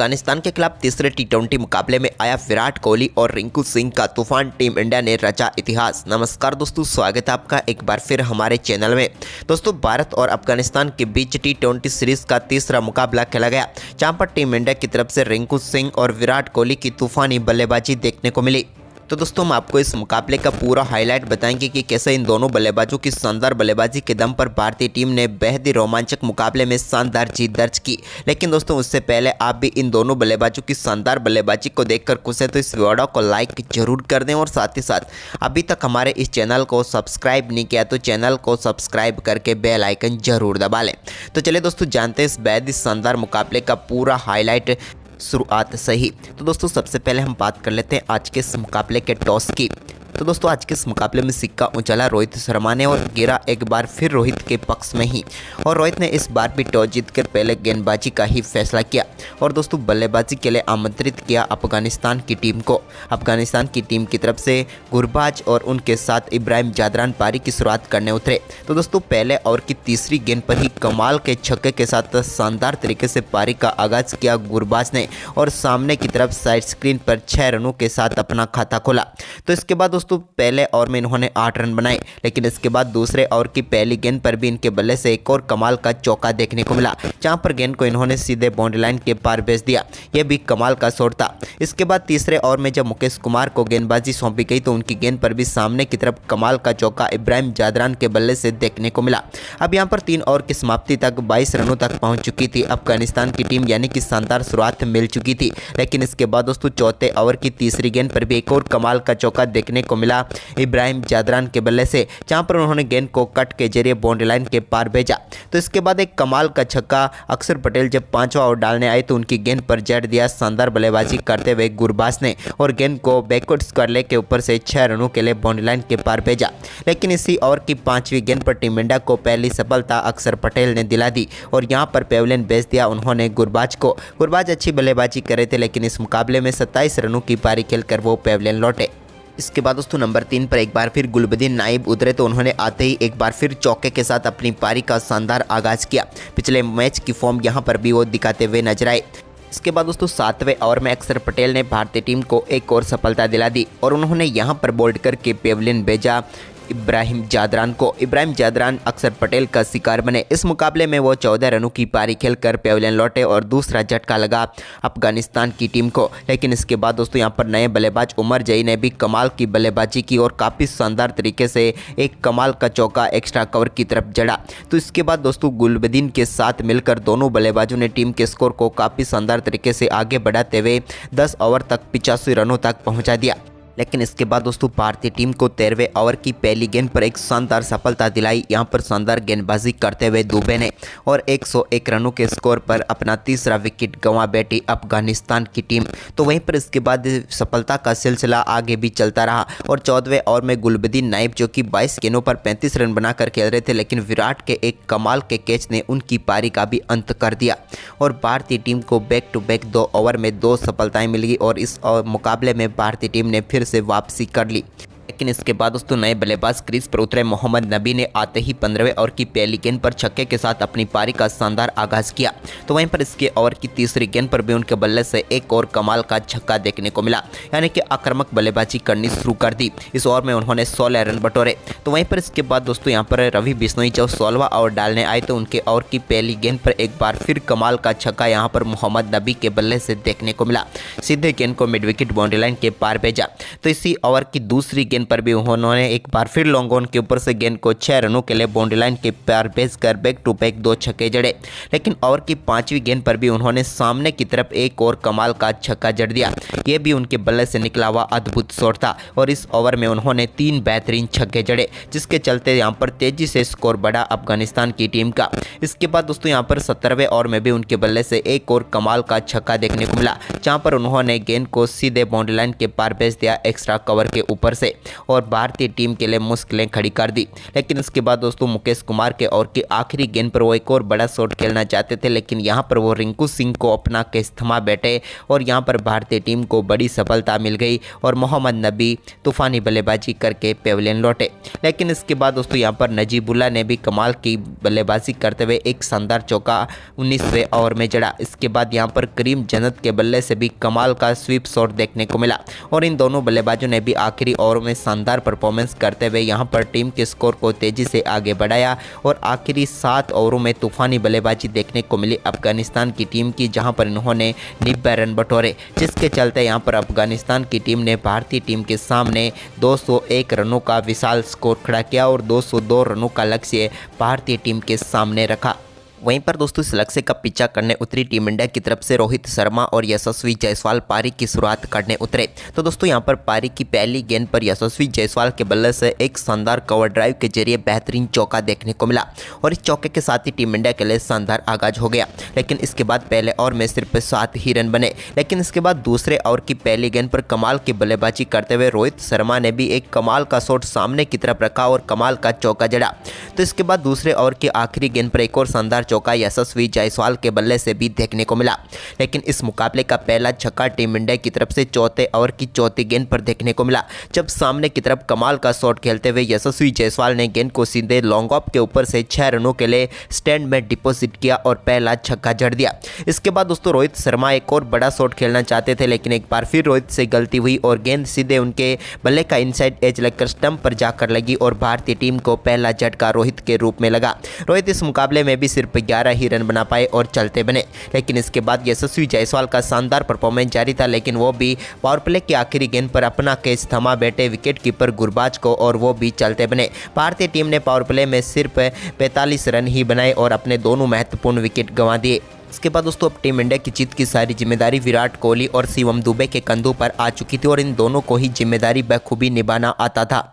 अफगानिस्तान के खिलाफ तीसरे टी20 मुकाबले में आया विराट कोहली और रिंकू सिंह का तूफान। टीम इंडिया ने रचा इतिहास। नमस्कार दोस्तों, स्वागत है आपका एक बार फिर हमारे चैनल में। दोस्तों, भारत और अफगानिस्तान के बीच टी20 सीरीज का तीसरा मुकाबला खेला गया, जहां पर टीम इंडिया की तरफ से रिंकू सिंह और विराट कोहली की तूफानी बल्लेबाजी देखने को मिली। तो दोस्तों, हम आपको इस मुकाबले का पूरा हाईलाइट बताएंगे कि कैसे इन दोनों बल्लेबाजों की शानदार बल्लेबाजी के दम पर भारतीय टीम ने बेहद ही रोमांचक मुकाबले में शानदार जीत दर्ज की। लेकिन दोस्तों, उससे पहले आप भी इन दोनों बल्लेबाजों की शानदार बल्लेबाजी को देखकर खुश हैं तो इस वीडियो को लाइक जरूर कर दें और साथ ही साथ अभी तक हमारे इस चैनल को सब्सक्राइब नहीं किया तो चैनल को सब्सक्राइब करके बेल आइकन जरूर दबा लें। तो चलिए दोस्तों, जानते हैं इस बेहद ही शानदार मुकाबले का पूरा हाईलाइट शुरुआत सही। तो दोस्तों, सबसे पहले हम बात कर लेते हैं आज के इस मुकाबले के टॉस की। तो दोस्तों, आज के इस मुकाबले में सिक्का उछला रोहित शर्मा ने और गिरा एक बार फिर रोहित के पक्ष में ही। और रोहित ने इस बार भी टॉस जीतकर पहले गेंदबाजी का ही फैसला किया और दोस्तों बल्लेबाजी के लिए आमंत्रित किया अफगानिस्तान की टीम को। अफगानिस्तान की टीम की तरफ से गुरबाज और उनके साथ इब्राहिम जादरान पारी की शुरुआत करने उतरे। तो दोस्तों, पहले ओवर की तीसरी गेंद पर ही कमाल के छक्के के साथ शानदार तरीके से पारी का आगाज किया गुरबाज ने और सामने की तरफ साइड स्क्रीन पर 6 रनों के साथ अपना खाता खोला। तो इसके बाद दोस्तों पहले ओवर में इन्होंने 8 रन बनाए, लेकिन इसके बाद दूसरे ओवर की पहली गेंद पर भी इनके बल्ले से एक और कमाल का चौका देखने को मिला, जहां पर गेंद को इन्होंने सीधे बाउंड्री लाइन के पार भेज दिया। यह भी कमाल का शॉट था। इसके बाद तीसरे ओवर में जब मुकेश कुमार को गेंदबाजी सौंपी गई तो उनकी गेंद पर भी सामने की तरफ कमाल का चौका इब्राहिम जादरान के बल्ले से देखने को मिला। अब यहां पर 3 ओवर की समाप्ति तक 22 रनों तक पहुंच चुकी थी अफगानिस्तान की टीम, यानी कि शानदार शुरुआत मिल चुकी थी। लेकिन इसके बाद दोस्तों चौथे ओवर की तीसरी गेंद पर भी एक और कमाल का चौका देखने को मिला इब्राहिम जादरान के बल्ले से, जहां पर उन्होंने गेंद को कट के जरिए बाउंड्री लाइन के पार भेजा। तो इसके बाद एक कमाल का छक्का अक्षर पटेल जब 5वां ओवर डालने आए तो उनकी गेंद पर जड़ दिया शानदार बल्लेबाजी करते हुए गुरबाज ने और गेंद को बैकवर्ड स्क्वायर के ऊपर से 6 रनों के लिए बाउंड्री लाइन के पार भेजा। लेकिन इसी ओवर की 5वीं गेंद पर टीम इंडिया को पहली सफलता अक्षर पटेल ने दिला दी और यहां पर पेविलियन भेज दिया उन्होंने गुरबाज को। गुरबाज अच्छी बल्लेबाजी कर रहे थे, लेकिन इस मुकाबले में 27 रनों की पारी खेलकर वो पेविलियन लौटे। इसके बाद दोस्तों नंबर 3 पर एक बार फिर गुलबदीन नाइब उतरे तो उन्होंने आते ही एक बार फिर चौके के साथ अपनी पारी का शानदार आगाज किया। पिछले मैच की फॉर्म यहां पर भी वो दिखाते हुए नजर आए। इसके बाद दोस्तों 7वें ओवर में अक्षर पटेल ने भारतीय टीम को एक और सफलता दिला दी और उन्होंने यहां पर बोल्ड करके पेविलियन भेजा इब्राहिम जादरान को। इब्राहिम जादरान अक्षर पटेल का शिकार बने। इस मुकाबले में वो 14 रनों की पारी खेलकर पेविलियन लौटे और दूसरा झटका लगा अफगानिस्तान की टीम को। लेकिन इसके बाद दोस्तों यहां पर नए बल्लेबाज उमर जई ने भी कमाल की बल्लेबाजी की और काफ़ी शानदार तरीके से एक कमाल का चौका एक्स्ट्रा कवर की तरफ जड़ा। तो इसके बाद दोस्तों गुलबदीन के साथ मिलकर दोनों बल्लेबाजों ने टीम के स्कोर को काफ़ी शानदार तरीके से आगे बढ़ाते हुए 10 ओवर तक 85 रनों तक पहुँचा दिया। लेकिन इसके बाद दोस्तों भारतीय टीम को 13वें ओवर की पहली गेंद पर एक शानदार सफलता दिलाई। यहां पर शानदार गेंदबाजी करते हुए दुबे ने और 101 रनों के स्कोर पर अपना तीसरा विकेट गंवा बैठी अफगानिस्तान की टीम। तो वहीं पर इसके बाद सफलता का सिलसिला आगे भी चलता रहा और 14वें ओवर में गुलबदीन नाइब जो कि 22 गेंदों पर 35 रन बनाकर खेल रहे थे, लेकिन विराट के एक कमाल के कैच ने उनकी पारी का भी अंत कर दिया और भारतीय टीम को बैक टू बैक 2 ओवर में 2 सफलताएं मिल गई और इस मुकाबले में भारतीय टीम ने फिर से वापसी कर ली। लेकिन इसके बाद दोस्तों नए बल्लेबाज क्रीज पर उतरे मोहम्मद नबी ने आते ही 15वें ओवर की पहली गेंद पर छक्के के साथ अपनी पारी का शानदार आगाज किया। तो वहीं पर इसके ओवर की तीसरी गेंद पर भी उनके बल्ले से एक और कमाल का छक्का देखने को मिला, यानी कि आक्रामक बल्लेबाजी करनी शुरू कर दी। इस ओवर में उन्होंने 16 रन बटोरे। तो वहीं पर इसके बाद दोस्तों यहाँ पर रवि बिश्नोई जब 16वां ओवर डालने आए तो उनके ओवर की पहली गेंद पर एक बार फिर कमाल का छक्का यहाँ पर मोहम्मद नबी के बल्ले से देखने को मिला। सीधे गेंद को मिड विकेट बाउंड्री लाइन के पार भेजा। तो इसी ओवर की दूसरी गेंद पर भी उन्होंने एक बार फिर लॉन्ग ऑन के ऊपर से गेंद को 6 रनों के लिए बाउंड्री लाइन के पार भेजकर बैक टू बैक 2 छक्के जड़े। लेकिन ओवर की 5वीं गेंद पर भी उन्होंने सामने की तरफ एक और कमाल का छक्का जड़ दिया। यह भी उनके बल्ले से निकला हुआ अद्भुत शॉट था और इस ओवर में उन्होंने 3 बेहतरीन छक्के जड़े, जिसके चलते यहाँ पर तेजी से स्कोर बढ़ा अफगानिस्तान की टीम का। इसके बाद दोस्तों यहाँ पर 17वें ओवर में भी उनके बल्ले से एक और कमाल का छक्का देखने को मिला, जहाँ पर उन्होंने गेंद को सीधे बाउंड्री लाइन के पार भेज दिया एक्स्ट्रा कवर के ऊपर से। और भारतीय टीम के लिए मुश्किलें खड़ी कर दी। लेकिन इसके बाद दोस्तों मुकेश कुमार के ओवर की आखिरी गेंद पर वो एक और बड़ा शॉट खेलना चाहते थे, लेकिन यहाँ पर वो रिंकू सिंह को अपना कैच थमा बैठे और यहाँ पर भारतीय टीम को बड़ी सफलता मिल गई और मोहम्मद नबी तूफानी बल्लेबाजी करके पेविलियन लौटे। लेकिन इसके बाद दोस्तों यहाँ पर नजीबुल्ला ने भी कमाल की बल्लेबाजी करते हुए एक शानदार चौका 19वें ओवर में जड़ा। इसके बाद यहाँ पर करीम जन्नत के बल्ले से भी कमाल का स्वीप शॉट देखने को मिला और इन दोनों बल्लेबाजों ने भी आखिरी ओवर में शानदार परफॉर्मेंस करते हुए यहाँ पर टीम के स्कोर को तेजी से आगे बढ़ाया और आखिरी 7 ओवरों में तूफानी बल्लेबाजी देखने को मिली अफगानिस्तान की टीम की, जहाँ पर इन्होंने 90 रन बटोरे, जिसके चलते यहाँ पर अफगानिस्तान की टीम ने भारतीय टीम के सामने 201 रनों का विशाल स्कोर खड़ा किया और 202 रनों का लक्ष्य भारतीय टीम के सामने रखा। वहीं पर दोस्तों इस लक्ष्य का पीछा करने उतरी टीम इंडिया की तरफ से रोहित शर्मा और यशस्वी जायसवाल पारी की शुरुआत करने उतरे। तो दोस्तों यहां पर पारी की पहली गेंद पर यशस्वी जायसवाल के बल्ले से एक शानदार कवर ड्राइव के जरिए बेहतरीन चौका देखने को मिला और इस चौके के साथ ही टीम इंडिया के लिए शानदार आगाज हो गया। लेकिन इसके बाद पहले ओवर में सिर्फ 7 ही रन बने। लेकिन इसके बाद दूसरे ओवर की पहली गेंद पर कमाल की बल्लेबाजी करते हुए रोहित शर्मा ने भी एक कमाल का शॉट सामने की तरफ रखा और कमाल का चौका जड़ा। तो इसके बाद दूसरे ओवर की आखिरी गेंद पर एक और शानदार चौका यशस्वी जायसवाल के बल्ले से भी देखने को मिला। लेकिन इस मुकाबले का पहला छक्का टीम इंडिया की तरफ से चौथे ओवर की चौथी गेंद पर देखने को मिला, जब सामने की तरफ कमाल का शॉट खेलते हुए यशस्वी जायसवाल ने गेंद को सीधे लॉन्ग ऑफ के ऊपर से 6 रनों के लिए स्टैंड में डिपॉजिट किया और पहला छक्का जड़ दिया। इसके बाद दोस्तों रोहित शर्मा एक और बड़ा शॉट खेलना चाहते थे, लेकिन एक बार फिर रोहित से गलती हुई और गेंद सीधे उनके बल्ले का इनसाइड एज लगकर स्टंप पर जाकर लगी और भारतीय टीम को पहला झटका रोहित के रूप में लगा। रोहित इस मुकाबले में भी सिर्फ 11 ही रन बना पाए और चलते बने। लेकिन इसके बाद यशस्वी जायसवाल का शानदार परफॉर्मेंस जारी था, लेकिन वो भी पावर प्ले की आखिरी गेंद पर अपना कैच थमा बैठे विकेट कीपर गुरबाज को और वो भी चलते बने। भारतीय टीम ने पावर प्ले में सिर्फ 45 रन ही बनाए और अपने दोनों महत्वपूर्ण विकेट गंवा दिए। इसके बाद दोस्तों अब टीम इंडिया की जीत की सारी जिम्मेदारी विराट कोहली और शिवम दुबे के कंधों पर आ चुकी थी और इन दोनों को ही जिम्मेदारी बखूबी निभाना आता था।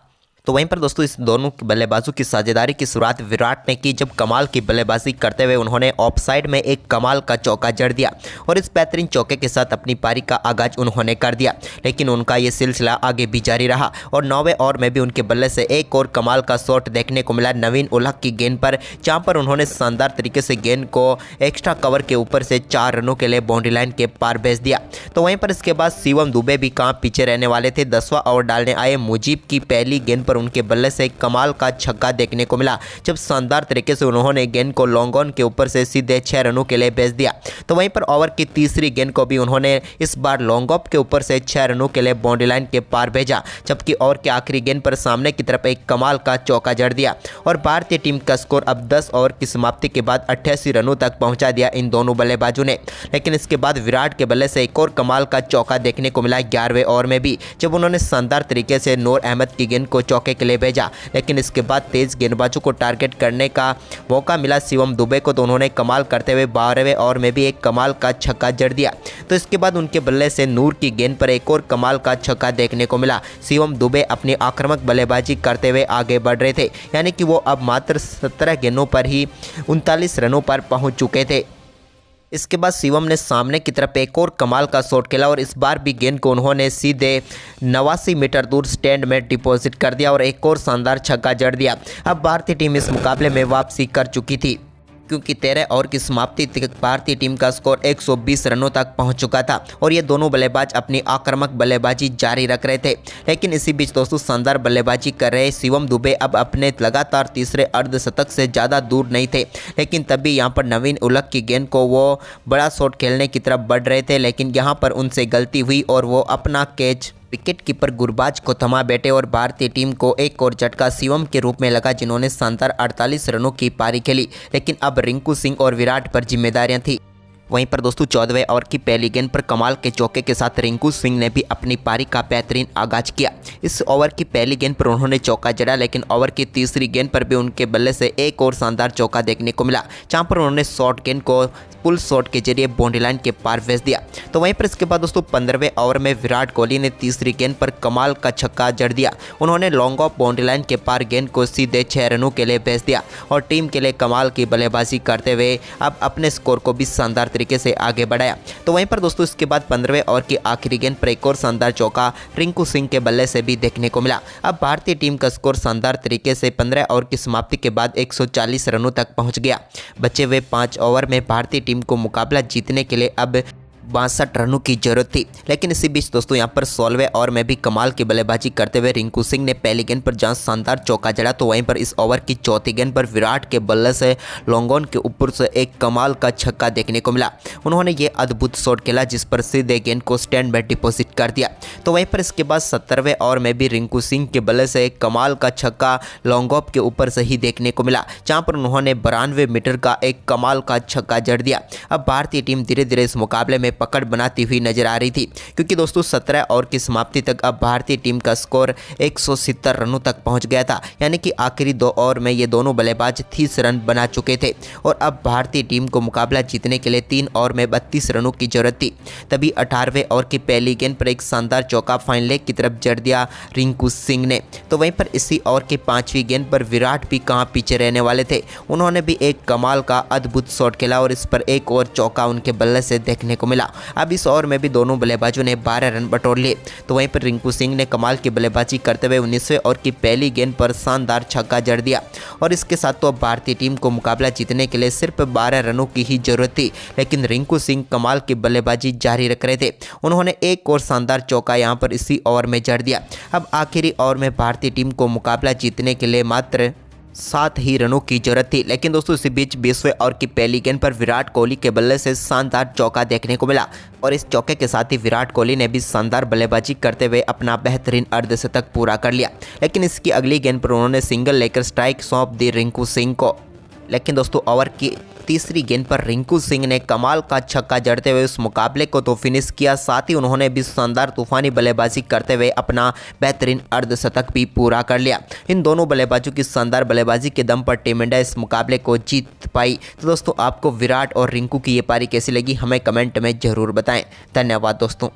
तो वहीं पर दोस्तों इस दोनों बल्लेबाजों की साझेदारी की शुरुआत विराट ने की, जब कमाल की बल्लेबाजी करते हुए उन्होंने ऑफ साइड में एक कमाल का चौका जड़ दिया और इस बेहतरीन चौके के साथ अपनी पारी का आगाज उन्होंने कर दिया। लेकिन उनका ये सिलसिला आगे भी जारी रहा और 9वें ओवर में भी उनके बल्ले से एक और कमाल का शॉट देखने को मिला नवीन उलहक की गेंद पर, जहाँ पर उन्होंने शानदार तरीके से गेंद को एक्स्ट्रा कवर के ऊपर से 4 रनों के लिए बाउंड्री लाइन के पार भेज दिया। तो वहीं पर इसके बाद शिवम दुबे भी कहाँ पीछे रहने वाले थे। 10वां ओवर डालने आए मुजीब की पहली गेंद पर उनके बल्ले से एक कमाल का छक्का देखने को मिला, जब शानदार तरीके से उन्होंने गेंद को लॉन्ग ऑन के ऊपर से सीधे 6 रनों के लिए भेज दिया। तो वहीं पर ओवर की तीसरी गेंद को भी उन्होंने इस बार लॉन्ग ऑफ के ऊपर से 6 रनों के लिए बाउंड्री लाइन के पार भेजा, जबकि ओवर की आखिरी गेंद पर सामने की तरफ एक कमाल का चौका जड़ दिया और भारतीय टीम का स्कोर अब 10 ओवर की समाप्ति के बाद 88 रनों तक पहुंचा दिया इन दोनों बल्लेबाजों ने। लेकिन इसके बाद विराट के बल्ले से एक और कमाल का चौका देखने को मिला 11वें ओवर में भी, जब उन्होंने शानदार तरीके से नूर अहमद की गेंद को चौके के लिए भेजा। लेकिन इसके बाद तेज गेंदबाजों को टारगेट करने का मौका मिला शिवम दुबे को, तो उन्होंने कमाल करते हुए 12वें ओवर में भी एक कमाल का छक्का जड़ दिया। तो इसके बाद उनके बल्ले से नूर की गेंद पर एक और कमाल का छक्का देखने को मिला। शिवम दुबे अपनी आक्रामक बल्लेबाजी करते हुए आगे बढ़ रहे थे, यानी कि वो अब मात्र 17 गेंदों पर ही 39 रनों पर पहुंच चुके थे। इसके बाद शिवम ने सामने की तरफ एक और कमाल का शॉट खेला और इस बार भी गेंद को उन्होंने सीधे 89 मीटर दूर स्टैंड में डिपॉजिट कर दिया और एक और शानदार छक्का जड़ दिया। अब भारतीय टीम इस मुकाबले में वापसी कर चुकी थी, क्योंकि 13 ओवर की समाप्ति तक भारतीय टीम का स्कोर 120 रनों तक पहुंच चुका था और ये दोनों बल्लेबाज अपनी आक्रामक बल्लेबाजी जारी रख रहे थे। लेकिन इसी बीच दोस्तों शानदार बल्लेबाजी कर रहे शिवम दुबे अब अपने लगातार तीसरे अर्धशतक से ज़्यादा दूर नहीं थे। लेकिन तभी यहाँ पर नवीन उलहक की गेंद को वो बड़ा शॉट खेलने की तरफ बढ़ रहे थे, लेकिन यहाँ पर उनसे गलती हुई और वो अपना कैच विकेट कीपर गुरबाज को थमा बैठे और भारतीय टीम को एक और झटका शिवम के रूप में लगा, जिन्होंने शानदार 48 रनों की पारी खेली। लेकिन अब रिंकू सिंह और विराट पर जिम्मेदारियां थी। वहीं पर दोस्तों 14वें ओवर की पहली गेंद पर कमाल के चौके के साथ रिंकू सिंह ने भी अपनी पारी का बेहतरीन आगाज किया। इस ओवर की पहली गेंद पर उन्होंने चौका जड़ा, लेकिन ओवर की तीसरी गेंद पर भी उनके बल्ले से एक और शानदार चौका देखने को मिला, जहां पर उन्होंने शॉर्ट गेंद को पुल शॉट के जरिए बाउंड्री लाइन के पार भेज दिया। तो वहीं पर इसके बाद दोस्तों 15वें ओवर में विराट कोहली ने तीसरी गेंद पर कमाल का छक्का जड़ दिया। उन्होंने लॉन्ग ऑफ बाउंड्री लाइन के पार गेंद को सीधे 6 रनों के लिए भेज दिया और टीम के लिए कमाल की बल्लेबाजी करते हुए अब अपने स्कोर को भी शानदार तरीके से आगे बढ़ाया। तो वहीं पर दोस्तों इसके बाद 15वें ओवर की आखिरी गेंद पर एक और शानदार चौका रिंकू सिंह के बल्ले से भी देखने को मिला। अब भारतीय टीम का स्कोर शानदार तरीके से 15 ओवर की समाप्ति के बाद 140 रनों तक पहुंच गया। बचे हुए 5 ओवर में भारतीय टीम को मुकाबला जीतने के लिए अब 62 रनों की जरूरत थी। लेकिन इसी बीच दोस्तों यहाँ पर 16वें ओवर में भी कमाल की बल्लेबाजी करते हुए रिंकू सिंह ने पहली गेंद पर जहां शानदार चौका जड़ा, तो वहीं पर इस ओवर की चौथी गेंद पर विराट के बल्ले से लॉन्ग ऑन के ऊपर से एक कमाल का छक्का देखने को मिला। उन्होंने ये अद्भुत शॉट खेला जिस पर सीधे गेंद को स्टैंड में डिपॉजिट कर दिया। तो वहीं पर इसके बाद 17वें ओवर में भी रिंकू सिंह के बल्ले से एक कमाल का छक्का लॉन्ग ऑफ के ऊपर से ही देखने को मिला, जहाँ पर उन्होंने 92 मीटर का एक कमाल का छक्का जड़ दिया। अब भारतीय टीम धीरे धीरे इस मुकाबले में पकड़ बनाती हुई नजर आ रही थी, क्योंकि दोस्तों 17 ओवर की समाप्ति तक अब भारतीय टीम का स्कोर 170 रनों तक पहुंच गया था। यानी कि आखिरी 2 ओवर में ये दोनों बल्लेबाज 30 रन बना चुके थे और अब भारतीय टीम को मुकाबला जीतने के लिए 3 ओवर में 32 रनों की जरूरत थी। तभी 18वें ओवर की पहली गेंद पर एक शानदार चौका फाइन लेग की तरफ जड़ दिया रिंकू सिंह ने। तो वहीं पर इसी ओवर की 5वीं गेंद पर विराट भी कहां पीछे रहने वाले थे, उन्होंने भी एक कमाल का अद्भुत शॉट खेला और इस पर एक और चौका उनके बल्ले से देखने को मिला। अब इस ओवर में भी दोनों बल्लेबाजों ने 12 रन बटोर लिए। तो वहीं पर रिंकू सिंह ने कमाल की बल्लेबाजी करते हुए 19वें ओवर की पहली गेंद पर शानदार छक्का जड़ दिया और इसके साथ तो भारतीय टीम को मुकाबला जीतने के लिए सिर्फ 12 रनों की ही जरूरत थी। लेकिन रिंकू सिंह कमाल की बल्लेबाजी जारी रख रहे थे, उन्होंने एक और शानदार चौका यहां पर इसी ओवर में जड़ दिया। अब आखिरी ओवर में भारतीय टीम को मुकाबला जीतने के लिए मात्र 7 ही रनों की जरूरत थी। लेकिन दोस्तों इसी बीच 20वें ओवर की पहली गेंद पर विराट कोहली के बल्ले से शानदार चौका देखने को मिला और इस चौके के साथ ही विराट कोहली ने भी शानदार बल्लेबाजी करते हुए अपना बेहतरीन अर्धशतक पूरा कर लिया। लेकिन इसकी अगली गेंद पर उन्होंने सिंगल लेकर स्ट्राइक सौंप दी रिंकू सिंह को। लेकिन दोस्तों ओवर की तीसरी गेंद पर रिंकू सिंह ने कमाल का छक्का जड़ते हुए उस मुकाबले को तो फिनिश किया, साथ ही उन्होंने भी शानदार तूफानी बल्लेबाजी करते हुए अपना बेहतरीन अर्धशतक भी पूरा कर लिया। इन दोनों बल्लेबाजों की शानदार बल्लेबाजी के दम पर टीम इंडिया इस मुकाबले को जीत पाई। तो दोस्तों आपको विराट और रिंकू की ये पारी कैसी लगी हमें कमेंट में ज़रूर बताएं। धन्यवाद दोस्तों।